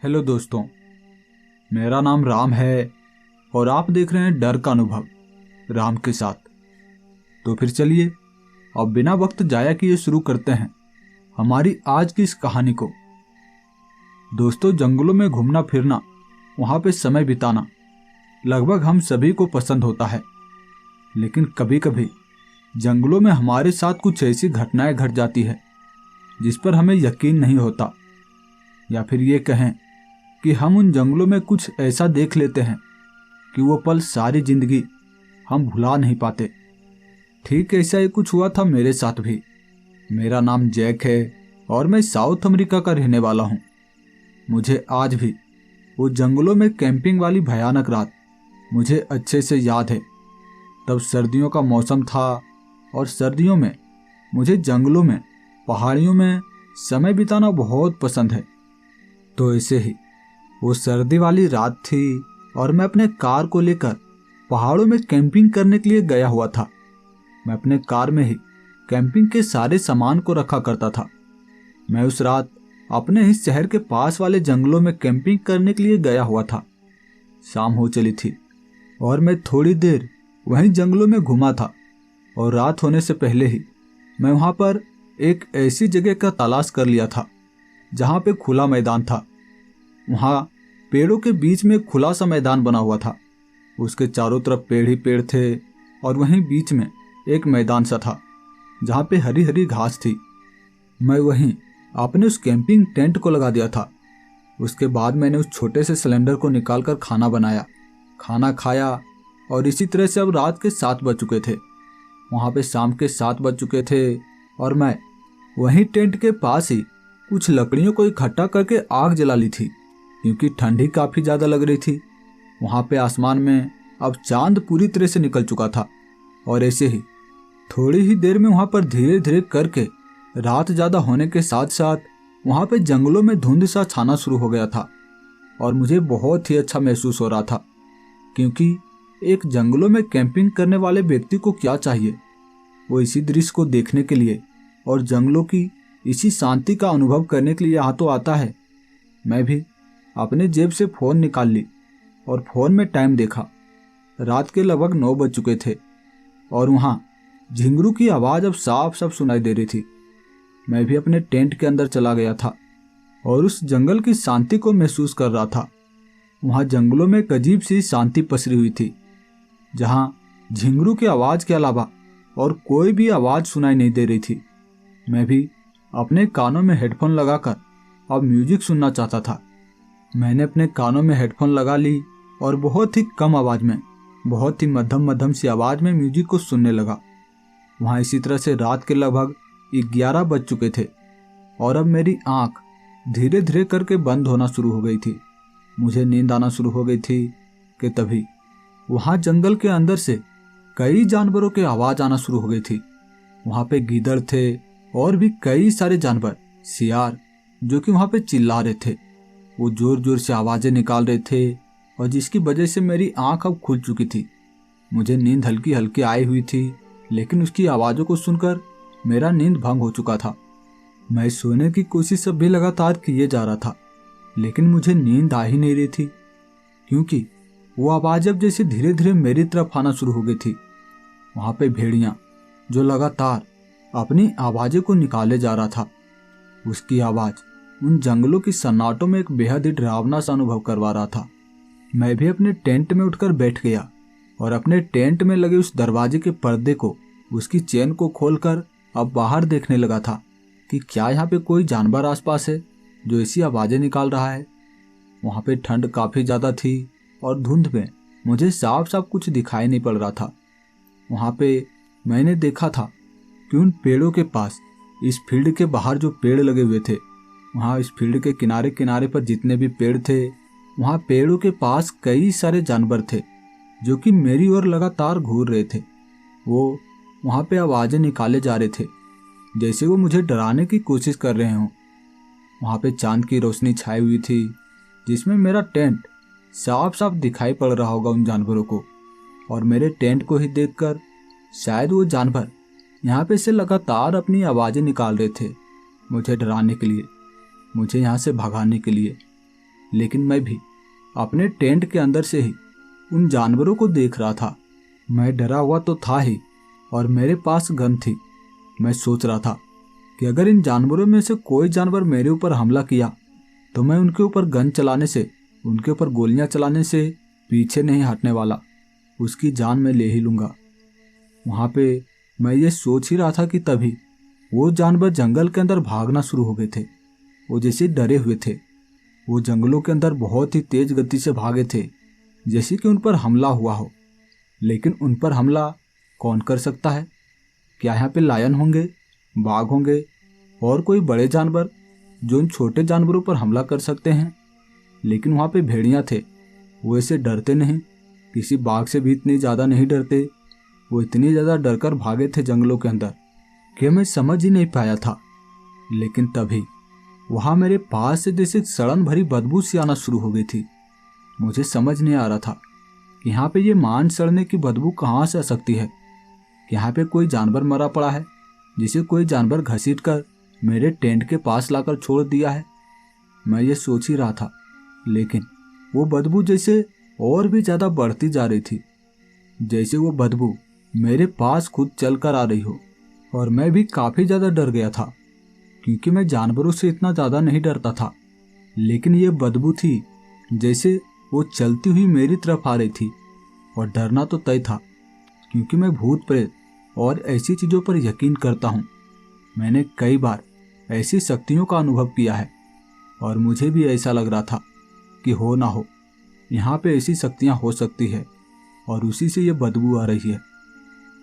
Hello दोस्तों, मेरा नाम राम है और आप देख रहे हैं डर का अनुभव राम के साथ। तो फिर चलिए अब बिना वक्त जाया किए शुरू करते हैं हमारी आज की इस कहानी को। दोस्तों, जंगलों में घूमना फिरना, वहाँ पे समय बिताना लगभग हम सभी को पसंद होता है। लेकिन कभी कभी जंगलों में हमारे साथ कुछ ऐसी घटनाएं घट जाती है जिस पर हमें यकीन नहीं होता, या फिर ये कहें कि हम उन जंगलों में कुछ ऐसा देख लेते हैं कि वो पल सारी जिंदगी हम भुला नहीं पाते। ठीक ऐसा ही कुछ हुआ था मेरे साथ भी। मेरा नाम जैक है और मैं साउथ अमेरिका का रहने वाला हूँ। मुझे आज भी वो जंगलों में कैंपिंग वाली भयानक रात मुझे अच्छे से याद है। तब सर्दियों का मौसम था और सर्दियों में मुझे जंगलों में, पहाड़ियों में समय बिताना बहुत पसंद है। तो ऐसे ही वो सर्दी वाली रात थी और मैं अपने कार को लेकर पहाड़ों में कैंपिंग करने के लिए गया हुआ था। मैं अपने कार में ही कैंपिंग के सारे सामान को रखा करता था। मैं उस रात अपने ही शहर के पास वाले जंगलों में कैंपिंग करने के लिए गया हुआ था। शाम हो चली थी और मैं थोड़ी देर वहीं जंगलों में घूमा था और रात होने से पहले ही मैं वहाँ पर एक ऐसी जगह का तलाश कर लिया था जहाँ पे खुला मैदान था। वहाँ पेड़ों के बीच में खुला सा मैदान बना हुआ था। उसके चारों तरफ पेड़ ही पेड़ थे और वहीं बीच में एक मैदान सा था जहाँ पे हरी हरी घास थी। मैं वहीं अपने उस कैंपिंग टेंट को लगा दिया था। उसके बाद मैंने उस छोटे से सिलेंडर को निकालकर खाना बनाया, खाना खाया और इसी तरह से अब रात के 7 बज चुके थे। वहाँ पे शाम के 7 बज चुके थे और मैं वहीं टेंट के पास ही कुछ लकड़ियों को इकट्ठा करके आग जला ली थी, क्योंकि ठंडी काफ़ी ज़्यादा लग रही थी। वहाँ पे आसमान में अब चांद पूरी तरह से निकल चुका था और ऐसे ही थोड़ी ही देर में वहाँ पर धीरे धीरे करके रात ज़्यादा होने के साथ साथ वहाँ पे जंगलों में धुंध सा छाना शुरू हो गया था। और मुझे बहुत ही अच्छा महसूस हो रहा था, क्योंकि एक जंगलों में कैंपिंग करने वाले व्यक्ति को क्या चाहिए, वो इसी दृश्य को देखने के लिए और जंगलों की इसी शांति का अनुभव करने के लिए यहाँ तो आता है। मैं भी अपने जेब से फ़ोन निकाल ली और फ़ोन में टाइम देखा। रात के लगभग 9 बज चुके थे और वहाँ झिंगरू की आवाज़ अब साफ साफ सुनाई दे रही थी। मैं भी अपने टेंट के अंदर चला गया था और उस जंगल की शांति को महसूस कर रहा था। वहाँ जंगलों में एक अजीब सी शांति पसरी हुई थी, जहाँ झिंगरू की आवाज़ के अलावा और कोई भी आवाज़ सुनाई नहीं दे रही थी। मैं भी अपने कानों में हेडफोन लगाकर अब म्यूजिक सुनना चाहता था। मैंने अपने कानों में हेडफोन लगा ली और बहुत ही कम आवाज़ में, बहुत ही मध्यम मध्यम सी आवाज़ में म्यूजिक को सुनने लगा। वहाँ इसी तरह से रात के लगभग 11 बज चुके थे और अब मेरी आँख धीरे धीरे करके बंद होना शुरू हो गई थी। मुझे नींद आना शुरू हो गई थी कि तभी वहाँ जंगल के अंदर से कई जानवरों की आवाज़ आना शुरू हो गई थी। वहाँ पे गीदड़ थे और भी कई सारे जानवर, सियार, जो कि वहाँ पे चिल्ला रहे थे। वो जोर जोर से आवाज़ें निकाल रहे थे और जिसकी वजह से मेरी आंख अब खुल चुकी थी। मुझे नींद हल्की हल्की आई हुई थी, लेकिन उसकी आवाज़ों को सुनकर मेरा नींद भंग हो चुका था। मैं सोने की कोशिश अब भी लगातार किए जा रहा था, लेकिन मुझे नींद आ ही नहीं रही थी, क्योंकि वो आवाज़ अब जैसे धीरे धीरे मेरी तरफ आना शुरू हो गई थी। वहाँ पे भेड़िया जो लगातार अपनी आवाज़ों को निकाले जा रहा था, उसकी आवाज़ उन जंगलों की सन्नाटों में एक बेहद ही डरावना सा अनुभव करवा रहा था। मैं भी अपने टेंट में उठकर बैठ गया और अपने टेंट में लगे उस दरवाजे के पर्दे को, उसकी चेन को खोलकर अब बाहर देखने लगा था कि क्या यहाँ पे कोई जानवर आसपास है जो ऐसी आवाज़ें निकाल रहा है। वहाँ पे ठंड काफ़ी ज़्यादा थी और धुंध में मुझे साफ साफ कुछ दिखाई नहीं पड़ रहा था। वहाँ पे मैंने देखा था कि उन पेड़ों के पास, इस फील्ड के बाहर जो पेड़ लगे हुए थे, वहाँ इस फील्ड के किनारे किनारे पर जितने भी पेड़ थे, वहाँ पेड़ों के पास कई सारे जानवर थे जो कि मेरी ओर लगातार घूर रहे थे। वो वहाँ पे आवाज़ें निकाले जा रहे थे जैसे वो मुझे डराने की कोशिश कर रहे हों। वहाँ पे चांद की रोशनी छाई हुई थी, जिसमें मेरा टेंट साफ साफ दिखाई पड़ रहा होगा उन जानवरों को। और मेरे टेंट को ही देखकर शायद वो जानवर यहाँ पे से लगातार अपनी आवाज़ें निकाल रहे थे, मुझे डराने के लिए, मुझे यहाँ से भगाने के लिए। लेकिन मैं भी अपने टेंट के अंदर से ही उन जानवरों को देख रहा था। मैं डरा हुआ तो था ही और मेरे पास गन थी। मैं सोच रहा था कि अगर इन जानवरों में से कोई जानवर मेरे ऊपर हमला किया तो मैं उनके ऊपर गन चलाने से, उनके ऊपर गोलियां चलाने से पीछे नहीं हटने वाला। उसकी जान मैं ले ही लूँगा। वहाँ पे मैं ये सोच ही रहा था कि तभी वो जानवर जंगल के अंदर भागना शुरू हो गए थे। वो जैसे डरे हुए थे। वो जंगलों के अंदर बहुत ही तेज गति से भागे थे, जैसे कि उन पर हमला हुआ हो। लेकिन उन पर हमला कौन कर सकता है? क्या यहाँ पे लायन होंगे, बाघ होंगे और कोई बड़े जानवर जो उन छोटे जानवरों पर हमला कर सकते हैं? लेकिन वहाँ पे भेड़िया थे। वो ऐसे डरते नहीं, किसी बाघ से भी इतनी ज़्यादा नहीं डरते। वो इतनी ज़्यादा डरकर भागे थे जंगलों के अंदर कि मैं समझ ही नहीं पाया था। लेकिन तभी वहाँ मेरे पास से जैसे सड़न भरी बदबू सी आना शुरू हो गई थी। मुझे समझ नहीं आ रहा था कि यहाँ पे ये मांस सड़ने की बदबू कहाँ से आ सकती है। कि यहाँ पे कोई जानवर मरा पड़ा है जिसे कोई जानवर घसीट कर मेरे टेंट के पास लाकर छोड़ दिया है। मैं ये सोच ही रहा था, लेकिन वो बदबू जैसे और भी ज़्यादा बढ़ती जा रही थी, जैसे वो बदबू मेरे पास खुद चल कर आ रही हो। और मैं भी काफ़ी ज़्यादा डर गया था, क्योंकि मैं जानवरों से इतना ज़्यादा नहीं डरता था। लेकिन ये बदबू थी जैसे वो चलती हुई मेरी तरफ आ रही थी। और डरना तो तय था, क्योंकि मैं भूत प्रेत और ऐसी चीज़ों पर यकीन करता हूँ। मैंने कई बार ऐसी शक्तियों का अनुभव किया है और मुझे भी ऐसा लग रहा था कि हो ना हो यहाँ पे ऐसी शक्तियाँ हो सकती है और उसी से ये बदबू आ रही है।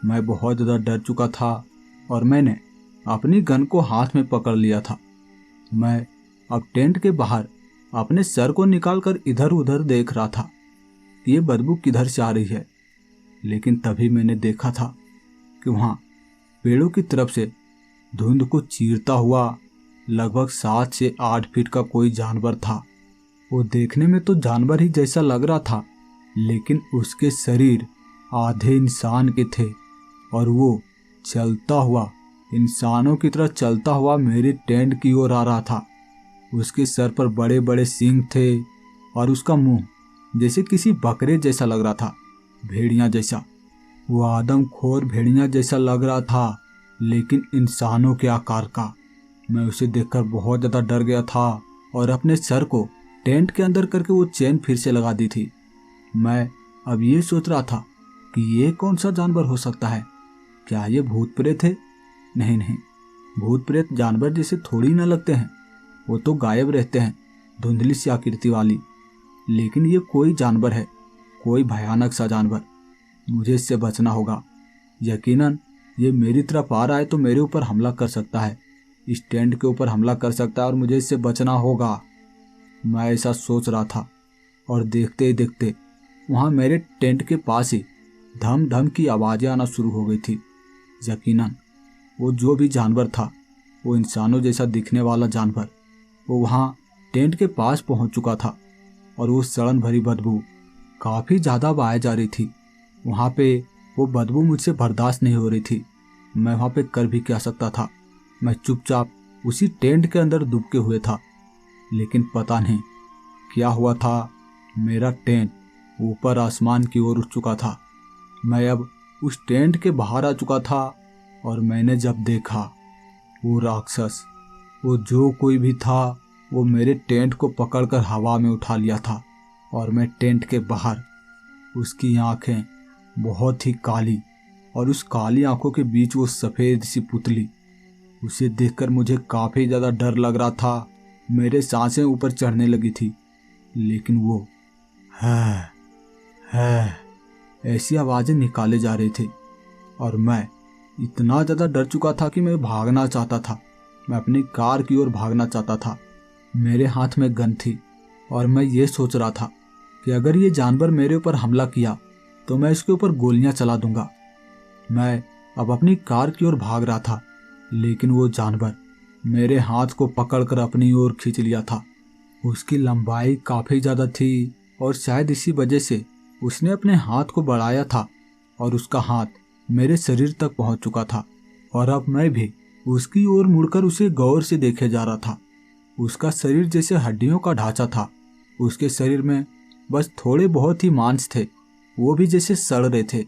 मैं बहुत ज़्यादा डर चुका था और मैंने अपनी गन को हाथ में पकड़ लिया था। मैं अब टेंट के बाहर अपने सर को निकालकर इधर उधर देख रहा था कि ये बदबू किधर से आ रही है। लेकिन तभी मैंने देखा था कि वहाँ पेड़ों की तरफ से धुंध को चीरता हुआ लगभग 7 से 8 फीट का कोई जानवर था। वो देखने में तो जानवर ही जैसा लग रहा था, लेकिन उसके शरीर आधे इंसान के थे और वो चलता हुआ, इंसानों की तरह चलता हुआ मेरे टेंट की ओर आ रहा था। उसके सर पर बड़े बड़े सींग थे और उसका मुंह जैसे किसी बकरे जैसा लग रहा था, भेड़िया जैसा। वो आदमखोर भेड़िया जैसा लग रहा था, लेकिन इंसानों के आकार का। मैं उसे देखकर बहुत ज़्यादा डर गया था और अपने सर को टेंट के अंदर करके वो चेन फिर से लगा दी थी। मैं अब ये सोच रहा था कि ये कौन सा जानवर हो सकता है। क्या ये भूत प्रेत है? नहीं नहीं, भूत प्रेत जानवर जैसे थोड़ी ना लगते हैं। वो तो गायब रहते हैं, धुंधली सी आकृति वाली। लेकिन ये कोई जानवर है, कोई भयानक सा जानवर। मुझे इससे बचना होगा। यकीनन ये मेरी तरफ आ रहा है तो मेरे ऊपर हमला कर सकता है, इस टेंट के ऊपर हमला कर सकता है और मुझे इससे बचना होगा। मैं ऐसा सोच रहा था और देखते ही देखते वहाँ मेरे टेंट के पास ही धम धम की आवाज़ें आना शुरू हो गई थी। यकीनन वो जो भी जानवर था, वो इंसानों जैसा दिखने वाला जानवर, वो वहाँ टेंट के पास पहुँच चुका था और वो सड़न भरी बदबू काफ़ी ज़्यादा बहाए जा रही थी। वहाँ पे वो बदबू मुझसे बर्दाश्त नहीं हो रही थी। मैं वहाँ पे कर भी क्या सकता था। मैं चुपचाप उसी टेंट के अंदर दुबके हुए था। लेकिन पता नहीं क्या हुआ था, मेरा टेंट ऊपर आसमान की ओर उठ चुका था। मैं अब उस टेंट के बाहर आ चुका था और मैंने जब देखा, वो राक्षस, वो जो कोई भी था, वो मेरे टेंट को पकड़कर हवा में उठा लिया था। और मैं टेंट के बाहर, उसकी आंखें बहुत ही काली और उस काली आंखों के बीच वो सफ़ेद सी पुतली। उसे देखकर मुझे काफ़ी ज़्यादा डर लग रहा था। मेरे सांसें ऊपर चढ़ने लगी थी। लेकिन वो है ऐसी आवाज़ें निकाले जा रही थी और मैं इतना ज़्यादा डर चुका था कि मैं भागना चाहता था। मैं अपनी कार की ओर भागना चाहता था। मेरे हाथ में गन थी और मैं ये सोच रहा था कि अगर ये जानवर मेरे ऊपर हमला किया तो मैं इसके ऊपर गोलियां चला दूंगा। मैं अब अपनी कार की ओर भाग रहा था, लेकिन वो जानवर मेरे हाथ को पकड़कर अपनी ओर खींच लिया था। उसकी लंबाई काफ़ी ज़्यादा थी और शायद इसी वजह से उसने अपने हाथ को बढ़ाया था और उसका हाथ मेरे शरीर तक पहुंच चुका था। और अब मैं भी उसकी ओर मुड़कर उसे गौर से देखे जा रहा था। उसका शरीर जैसे हड्डियों का ढांचा था उसके शरीर में बस थोड़े बहुत ही मांस थे, वो भी जैसे सड़ रहे थे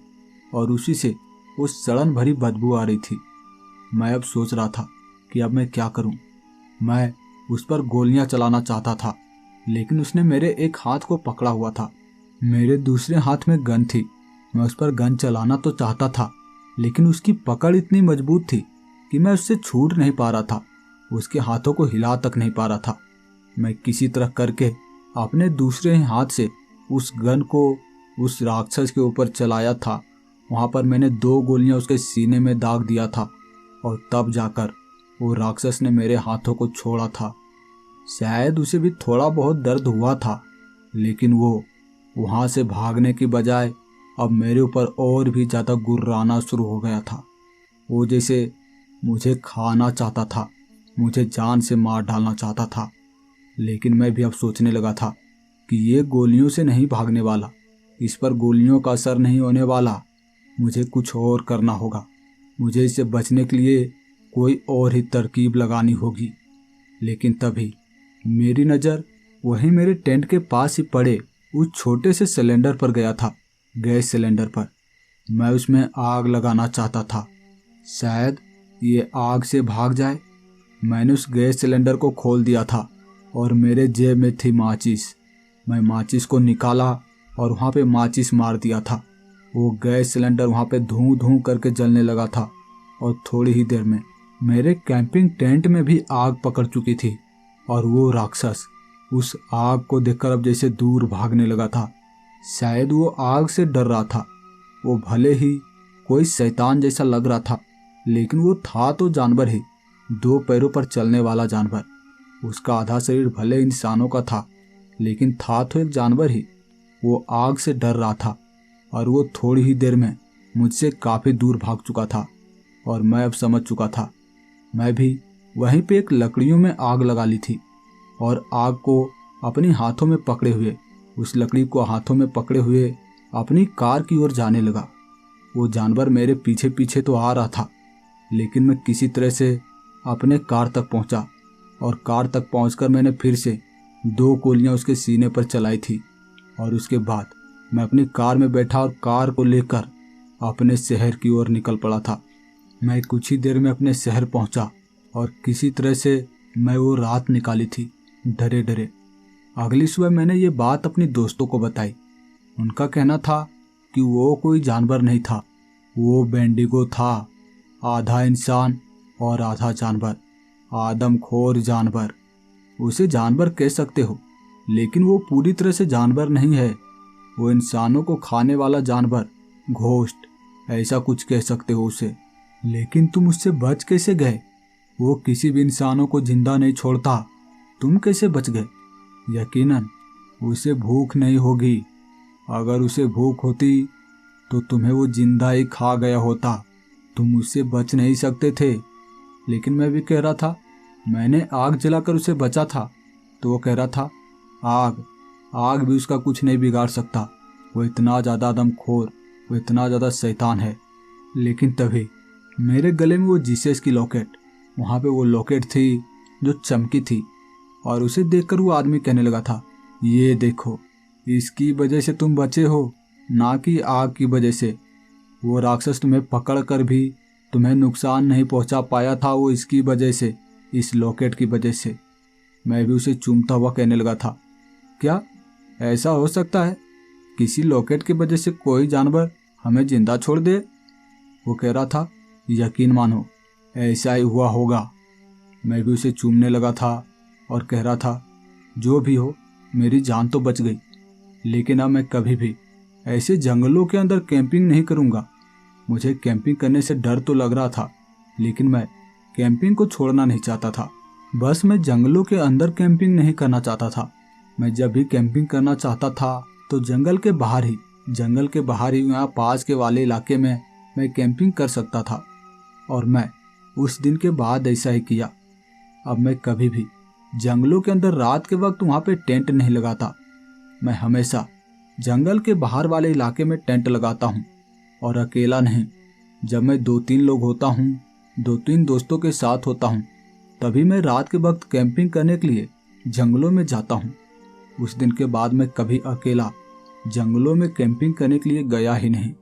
और उसी से वो सड़न भरी बदबू आ रही थी। मैं अब सोच रहा था कि अब मैं क्या करूं। मैं उस पर गोलियां चलाना चाहता था, लेकिन उसने मेरे एक हाथ को पकड़ा हुआ था। मेरे दूसरे हाथ में गन थी। मैं उस पर गन चलाना तो चाहता था, लेकिन उसकी पकड़ इतनी मजबूत थी कि मैं उससे छूट नहीं पा रहा था, उसके हाथों को हिला तक नहीं पा रहा था। मैं किसी तरह करके अपने दूसरे हाथ से उस गन को उस राक्षस के ऊपर चलाया था। वहां पर मैंने 2 गोलियां उसके सीने में दाग दिया था और तब जाकर वो राक्षस ने मेरे हाथों को छोड़ा था। शायद उसे भी थोड़ा बहुत दर्द हुआ था, लेकिन वो वहां से भागने की बजाय अब मेरे ऊपर और भी ज्यादा गुर्राना शुरू हो गया था। वो जैसे मुझे खाना चाहता था, मुझे जान से मार डालना चाहता था। लेकिन मैं भी अब सोचने लगा था कि ये गोलियों से नहीं भागने वाला, इस पर गोलियों का असर नहीं होने वाला। मुझे कुछ और करना होगा, मुझे इससे बचने के लिए कोई और ही तरकीब लगानी होगी। लेकिन तभी मेरी नज़र वहीं मेरे टेंट के पास ही पड़े उस छोटे से सिलेंडर पर गया था, गैस सिलेंडर पर। मैं उसमें आग लगाना चाहता था, शायद ये आग से भाग जाए। मैंने उस गैस सिलेंडर को खोल दिया था और मेरे जेब में थी माचिस। मैं माचिस को निकाला और वहाँ पे माचिस मार दिया था। वो गैस सिलेंडर वहाँ पे धूं धूं करके जलने लगा था और थोड़ी ही देर में मेरे कैंपिंग टेंट में भी आग पकड़ चुकी थी और वो राक्षस उस आग को देखकर अब जैसे दूर भागने लगा था। शायद वो आग से डर रहा था। वो भले ही कोई शैतान जैसा लग रहा था, लेकिन वो था तो जानवर ही, 2 पैरों पर चलने वाला जानवर। उसका आधा शरीर भले इंसानों का था, लेकिन था तो एक जानवर ही। वो आग से डर रहा था और वो थोड़ी ही देर में मुझसे काफ़ी दूर भाग चुका था और मैं अब समझ चुका था। मैं भी वहीं पे एक लकड़ियों में आग लगा ली थी और आग को अपनी हाथों में पकड़े हुए, उस लकड़ी को हाथों में पकड़े हुए अपनी कार की ओर जाने लगा। वो जानवर मेरे पीछे पीछे तो आ रहा था, लेकिन मैं किसी तरह से अपने कार तक पहुंचा और कार तक पहुंचकर मैंने फिर से 2 गोलियां उसके सीने पर चलाई थी और उसके बाद मैं अपनी कार में बैठा और कार को लेकर अपने शहर की ओर निकल पड़ा था। मैं कुछ ही देर में अपने शहर पहुंचा और किसी तरह से मैं वो रात निकाली थी, डरे डरे। अगली सुबह मैंने ये बात अपनी दोस्तों को बताई। उनका कहना था कि वो कोई जानवर नहीं था, वो बेंडिगो था, आधा इंसान और आधा जानवर, आदमखोर जानवर। उसे जानवर कह सकते हो, लेकिन वो पूरी तरह से जानवर नहीं है। वो इंसानों को खाने वाला जानवर, घोस्ट, ऐसा कुछ कह सकते हो उसे। लेकिन तुम उससे बच कैसे गए? वो किसी भी इंसानों को जिंदा नहीं छोड़ता, तुम कैसे बच गए? यकीनन उसे भूख नहीं होगी। अगर उसे भूख होती तो तुम्हें वो जिंदा ही खा गया होता, तुम उससे बच नहीं सकते थे। लेकिन मैं भी कह रहा था, मैंने आग जलाकर उसे बचा था। तो वो कह रहा था, आग भी उसका कुछ नहीं बिगाड़ सकता, वो इतना ज़्यादा आदमखोर, वो इतना ज़्यादा शैतान है। लेकिन तभी मेरे गले में वो जीसस की लॉकेट, वहाँ पे वो लॉकेट थी जो चमकी थी और उसे देखकर वो आदमी कहने लगा था, ये देखो, इसकी वजह से तुम बचे हो, ना कि आग की वजह से। वो राक्षस तुम्हें पकड़ कर भी तुम्हें नुकसान नहीं पहुंचा पाया था, वो इसकी वजह से, इस लॉकेट की वजह से। मैं भी उसे चूमता हुआ कहने लगा था, क्या ऐसा हो सकता है? किसी लॉकेट की वजह से कोई जानवर हमें जिंदा छोड़ दे? वो कह रहा था, यकीन मानो ऐसा ही हुआ होगा। मैं भी उसे चूमने लगा था और कह रहा था, जो भी हो, मेरी जान तो बच गई, लेकिन अब मैं कभी भी ऐसे जंगलों के अंदर कैंपिंग नहीं करूंगा। मुझे कैंपिंग करने से डर तो लग रहा था, लेकिन मैं कैंपिंग को छोड़ना नहीं चाहता था। बस मैं जंगलों के अंदर कैंपिंग नहीं करना चाहता था। मैं जब भी कैंपिंग करना चाहता था तो जंगल के बाहर ही यहाँ पास के वाले इलाके में मैं कैंपिंग कर सकता था। और मैं उस दिन के बाद ऐसा ही किया। अब मैं कभी भी जंगलों के अंदर रात के वक्त वहाँ पे टेंट नहीं लगाता। मैं हमेशा जंगल के बाहर वाले इलाके में टेंट लगाता हूँ, और अकेला नहीं। जब मैं 2-3 लोग होता हूँ, 2-3 दोस्तों के साथ होता हूँ, तभी मैं रात के वक्त कैंपिंग करने के लिए जंगलों में जाता हूँ। उस दिन के बाद मैं कभी अकेला जंगलों में कैंपिंग करने के लिए गया ही नहीं।